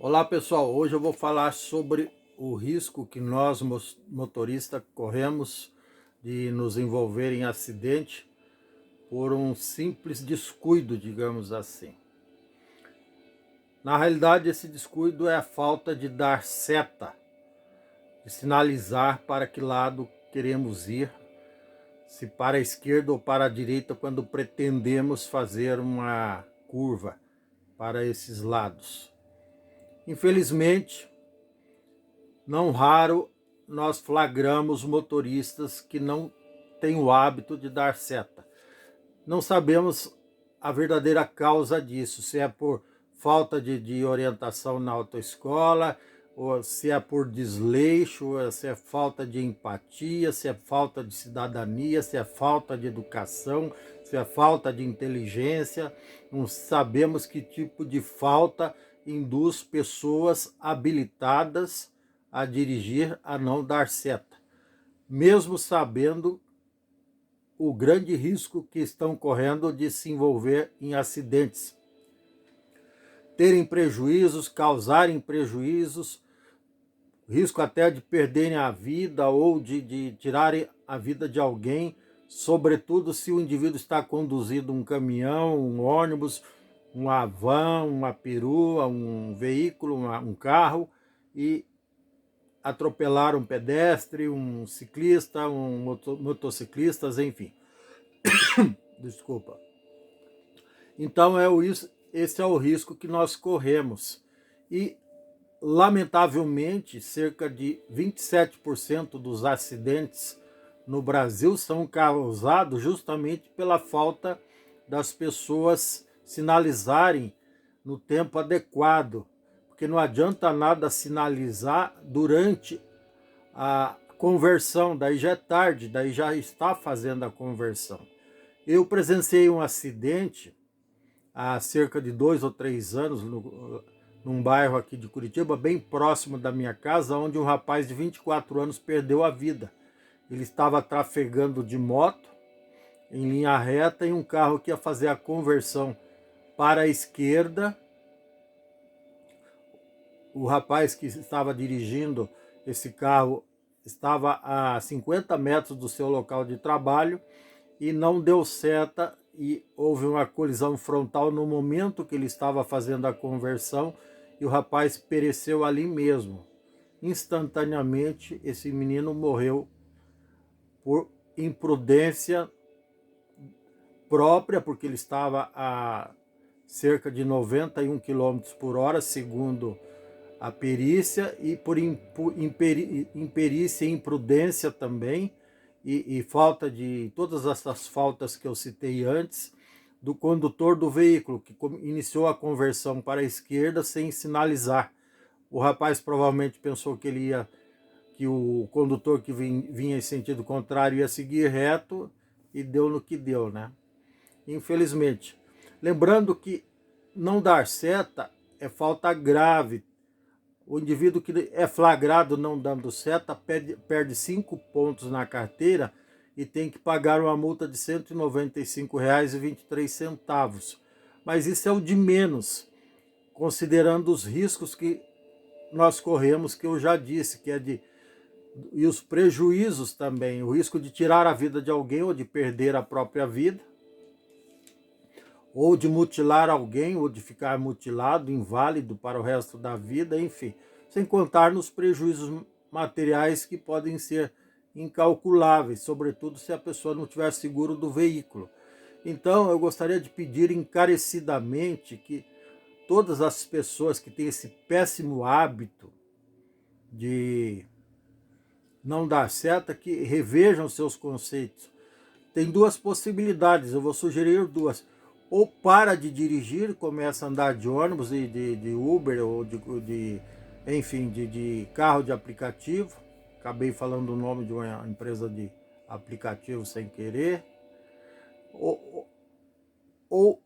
Olá pessoal, hoje eu vou falar sobre o risco que nós motoristas corremos de nos envolver em acidente por um simples descuido, digamos assim. Na realidade, esse descuido é a falta de dar seta, de sinalizar para que lado queremos ir, se para a esquerda ou para a direita, quando pretendemos fazer uma curva para esses lados. Infelizmente, não raro nós flagramos motoristas que não têm o hábito de dar seta. Não sabemos a verdadeira causa disso, se é por falta de orientação na autoescola, ou se é por desleixo, ou se é falta de empatia, se é falta de cidadania, se é falta de educação, se é falta de inteligência. Não sabemos que tipo de falta induz pessoas habilitadas a dirigir a não dar seta, mesmo sabendo o grande risco que estão correndo de se envolver em acidentes, terem prejuízos, causarem prejuízos, risco até de perderem a vida ou de tirarem a vida de alguém, sobretudo se o indivíduo está conduzindo um caminhão, um ônibus, uma van, uma perua, um veículo, um carro, e atropelar um pedestre, um ciclista, motociclistas, enfim. Desculpa. Então esse é o risco que nós corremos. E, lamentavelmente, cerca de 27% dos acidentes no Brasil são causados justamente pela falta das pessoas sinalizarem no tempo adequado. Porque não adianta nada sinalizar durante a conversão, daí já é tarde, daí já está fazendo a conversão. Eu presenciei um acidente há cerca de 2 ou 3 anos num bairro aqui de Curitiba, bem próximo da minha casa, onde um rapaz de 24 anos perdeu a vida. Ele estava trafegando de moto em linha reta em um carro que ia fazer a conversão para a esquerda. O rapaz que estava dirigindo esse carro estava a 50 metros do seu local de trabalho e não deu seta e houve uma colisão frontal no momento que ele estava fazendo a conversão e o rapaz pereceu ali mesmo. Instantaneamente, esse menino morreu por imprudência própria, porque ele estava a cerca de 91 km por hora, segundo a perícia, e por imperícia e imprudência também, e falta de todas essas faltas que eu citei antes, do condutor do veículo, que iniciou a conversão para a esquerda sem sinalizar. O rapaz provavelmente pensou que o condutor que vinha em sentido contrário ia seguir reto, e deu no que deu, né? Infelizmente. Lembrando que não dar seta é falta grave. O indivíduo que é flagrado não dando seta perde 5 pontos na carteira e tem que pagar uma multa de R$ 195,23. Mas isso é o de menos, considerando os riscos que nós corremos, que eu já disse, e os prejuízos também, o risco de tirar a vida de alguém ou de perder a própria vida, ou de mutilar alguém, ou de ficar mutilado, inválido para o resto da vida, enfim. Sem contar nos prejuízos materiais que podem ser incalculáveis, sobretudo se a pessoa não tiver seguro do veículo. Então, eu gostaria de pedir encarecidamente que todas as pessoas que têm esse péssimo hábito de não dar seta, que revejam seus conceitos. Tem duas possibilidades, eu vou sugerir duas. Ou para de dirigir, começa a andar de ônibus e de Uber ou enfim, de carro de aplicativo. Acabei falando o nome de uma empresa de aplicativo sem querer. Ou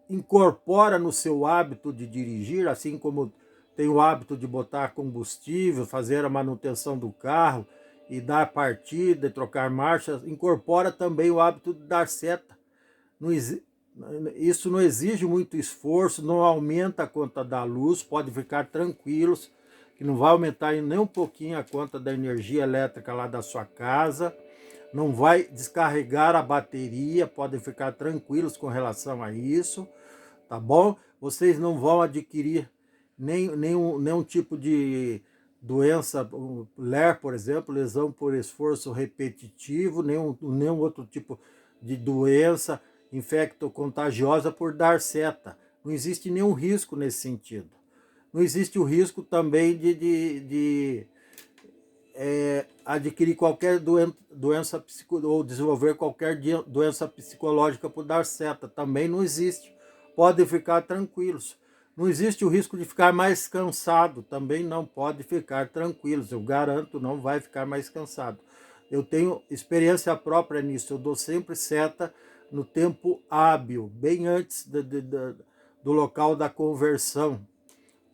incorpora no seu hábito de dirigir, assim como tem o hábito de botar combustível, fazer a manutenção do carro e dar partida, trocar marchas, incorpora também o hábito de dar seta. Isso não exige muito esforço, não aumenta a conta da luz, pode ficar tranquilos, que não vai aumentar nem um pouquinho a conta da energia elétrica lá da sua casa, não vai descarregar a bateria, podem ficar tranquilos com relação a isso, tá bom? Vocês não vão adquirir nenhum tipo de doença, LER, por exemplo, lesão por esforço repetitivo, nenhum outro tipo de doença infecto-contagiosa por dar seta. Não existe nenhum risco nesse sentido. Não existe o risco também de adquirir qualquer doença ou desenvolver qualquer doença psicológica por dar seta. Também não existe. Podem ficar tranquilos. Não existe o risco de ficar mais cansado. Também não pode ficar tranquilos. Eu garanto, não vai ficar mais cansado. Eu tenho experiência própria nisso. Eu dou sempre seta no tempo hábil, bem antes do local da conversão.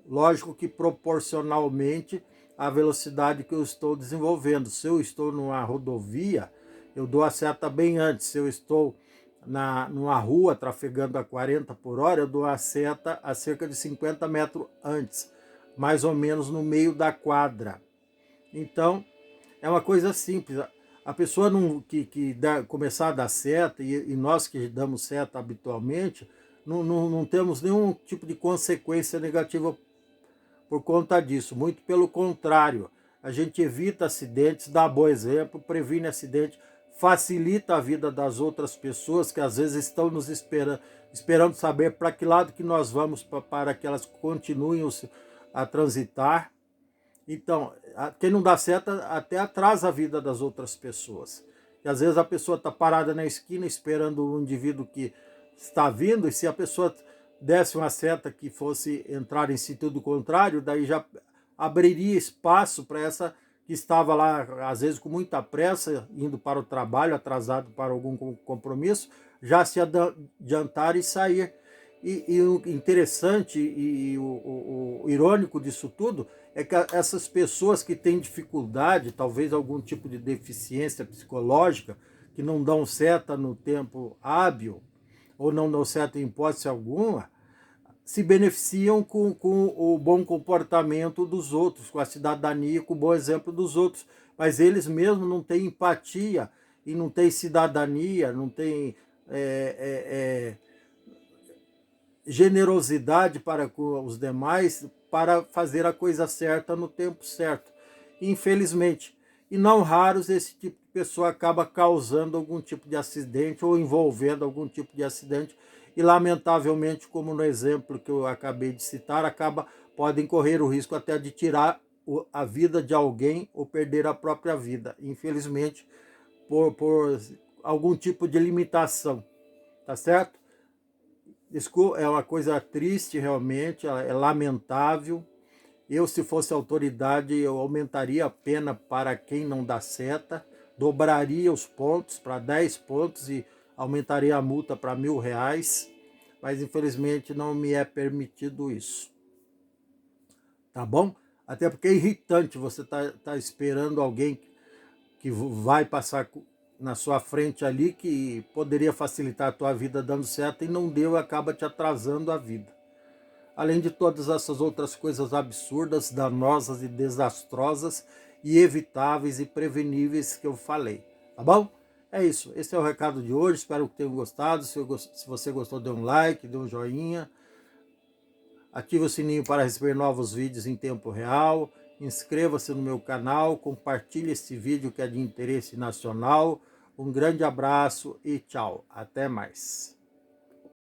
Lógico que proporcionalmente à velocidade que eu estou desenvolvendo. Se eu estou numa rodovia, eu dou a seta bem antes. Se eu estou numa rua trafegando a 40 por hora, eu dou a seta a cerca de 50 metros antes, mais ou menos no meio da quadra. Então, é uma coisa simples. A pessoa começar a dar seta, e nós que damos seta habitualmente, não temos nenhum tipo de consequência negativa por conta disso. Muito pelo contrário, a gente evita acidentes, dá bom exemplo, previne acidente, facilita a vida das outras pessoas que às vezes estão nos esperando saber para que lado que nós vamos para que elas continuem a transitar. Então, quem não dá seta até atrasa a vida das outras pessoas. E às vezes a pessoa está parada na esquina esperando o indivíduo que está vindo, e se a pessoa desse uma seta que fosse entrar em sentido contrário, daí já abriria espaço para essa que estava lá, às vezes com muita pressa, indo para o trabalho, atrasado para algum compromisso, já se adiantar e sair. E o interessante e o irônico disso tudo é que essas pessoas que têm dificuldade, talvez algum tipo de deficiência psicológica, que não dão seta no tempo hábil, ou não dão seta em hipótese alguma, se beneficiam com o bom comportamento dos outros, com a cidadania, com o bom exemplo dos outros. Mas eles mesmos não têm empatia e não têm cidadania, não têm generosidade para com os demais, para fazer a coisa certa no tempo certo. Infelizmente, e não raros, esse tipo de pessoa acaba causando algum tipo de acidente ou envolvendo algum tipo de acidente e, lamentavelmente, como no exemplo que eu acabei de citar, podem correr o risco até de tirar a vida de alguém ou perder a própria vida, infelizmente, por algum tipo de limitação, tá certo? Desculpa, é uma coisa triste realmente, é lamentável. Eu, se fosse autoridade, eu aumentaria a pena para quem não dá seta, dobraria os pontos para 10 pontos e aumentaria a multa para R$ 1.000, mas infelizmente não me é permitido isso. Tá bom? Até porque é irritante você tá esperando alguém que vai passar na sua frente ali, que poderia facilitar a tua vida dando seta e não deu, acaba te atrasando a vida. Além de todas essas outras coisas absurdas, danosas e desastrosas e evitáveis e preveníveis que eu falei, tá bom? É isso, esse é o recado de hoje, espero que tenham gostado. Se você gostou, dê um like, dê um joinha, ative o sininho para receber novos vídeos em tempo real, inscreva-se no meu canal, compartilhe esse vídeo que é de interesse nacional. Um grande abraço e tchau, até mais.